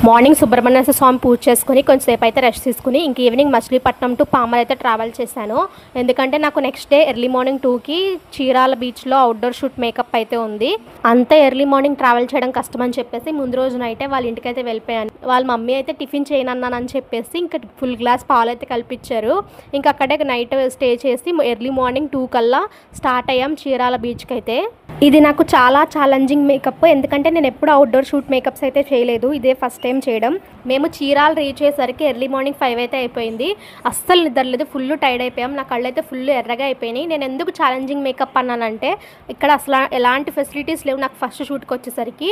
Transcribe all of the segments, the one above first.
Morning Subrahmanya స్వామి పూజ చేసుకుని కొంచెంసేపు అయితే రెస్ట్ తీసుకుని ఇంక ఈవినింగ్ మచిలీపట్నం టు పామర్ అయితే ట్రావెల్ చేశాను. ఎందుకంటే నాకు నెక్స్ట్ డే ఎర్లీ మార్నింగ్ 2కి చీరాల బీచ్లో అవుట్డోర్ షూట్ మేకప్ అయితే ఉంది. అంతే ఎర్లీ మార్నింగ్ ట్రావెల్ చేయడం కష్టం అని చెప్పేసి ముందు రోజు నైటే వాళ్ళ ఇంటికి అయితే వెళ్ళిపోయాను. వాళ్ళ మమ్మీ అయితే టిఫిన్ చేయనన్నానని చెప్పేసి ఇంకా ఫుల్ గ్లాస్ పాలు అయితే కల్పించారు. ఇంకా అక్కడే నైట్ స్టే చేసి ఎర్లీ మార్నింగ్ 2 కల్లా స్టార్ట్ అయ్యాం చీరాల బీచ్కి అయితే. ఇది నాకు చాలా ఛాలెంజింగ్ మేకప్, ఎందుకంటే నేను ఎప్పుడు అవుట్డోర్ షూట్ మేకప్స్ అయితే చేయలేదు, ఇదే ఫస్ట్ టైం చేయడం. మేము చీరాలు రీచ్ అయ్యేసరికి ఎర్లీ మార్నింగ్ 5 అయితే అయిపోయింది. అస్సలు నిద్రలేదు, ఫుల్ టైర్డ్ అయిపోయాం. నా కళ్ళు అయితే ఫుల్ ఎర్రగా అయిపోయినాయి. నేను ఎందుకు ఛాలెంజింగ్ మేకప్ అన్నానంటే ఇక్కడ అసలు ఎలాంటి ఫెసిలిటీస్ లేవు నాకు ఫస్ట్ షూట్కి వచ్చేసరికి.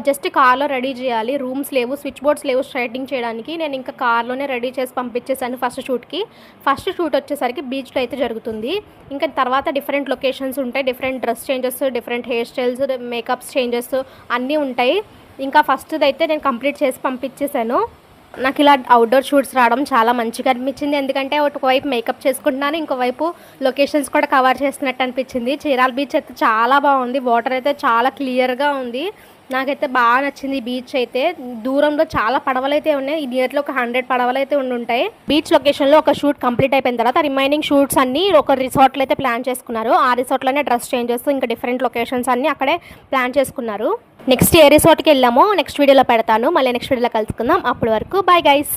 జస్ట్ కార్లో రెడీ చేయాలి, రూమ్స్ లేవు, స్విచ్ బోర్డ్స్ లేవు స్ట్రైటింగ్ చేయడానికి. నేను ఇంకా కార్లోనే రెడీ చేసి పంపించేసాను ఫస్ట్ షూట్కి. ఫస్ట్ షూట్ వచ్చేసరికి బీచ్లో అయితే జరుగుతుంది. ఇంకా తర్వాత డిఫరెంట్ లొకేషన్స్ ఉంటాయి, different dress changes, different hair styles, makeups changes అన్నీ ఉంటాయి. ఇంకా ఫస్ట్ది అయితే నేను కంప్లీట్ చేసి పంపించేశాను. నాకు ఇలా అవుట్డోర్ షూట్స్ రావడం చాలా మంచిగా అనిపించింది, ఎందుకంటే ఒకవైపు మేకప్ చేసుకుంటున్నాను, ఇంకోవైపు లొకేషన్స్ కూడా కవర్ చేస్తున్నట్టు అనిపించింది. చీరాల బీచ్ అయితే చాలా బాగుంది, వాటర్ అయితే చాలా క్లియర్గా ఉంది. నాకైతే బాగా నచ్చింది బీచ్ అయితే. దూరంలో చాలా పడవలు అయితే ఉన్నాయి, నియర్లో ఒక 100 పడవలు అయితే ఉంటాయి. బీచ్ లొకేషన్లో ఒక షూట్ కంప్లీట్ అయిపోయిన తర్వాత రిమైనింగ్ షూట్స్ అన్ని ఒక రిసార్ట్లో అయితే ప్లాన్ చేసుకున్నారు. ఆ రిసార్ట్లోనే డ్రెస్ చేంజెస్ ఇంకా డిఫరెంట్ లొకేషన్స్ అన్ని అక్కడే ప్లాన్ చేసుకున్నారు. నెక్స్ట్ ఏ రిసార్ట్కి వెళ్ళామో నెక్స్ట్ వీడియోలో పెడతాను. మళ్ళీ నెక్స్ట్ వీడియోలో కలుసుకుందాం. అప్పటి వరకు బాయ్ గైస్.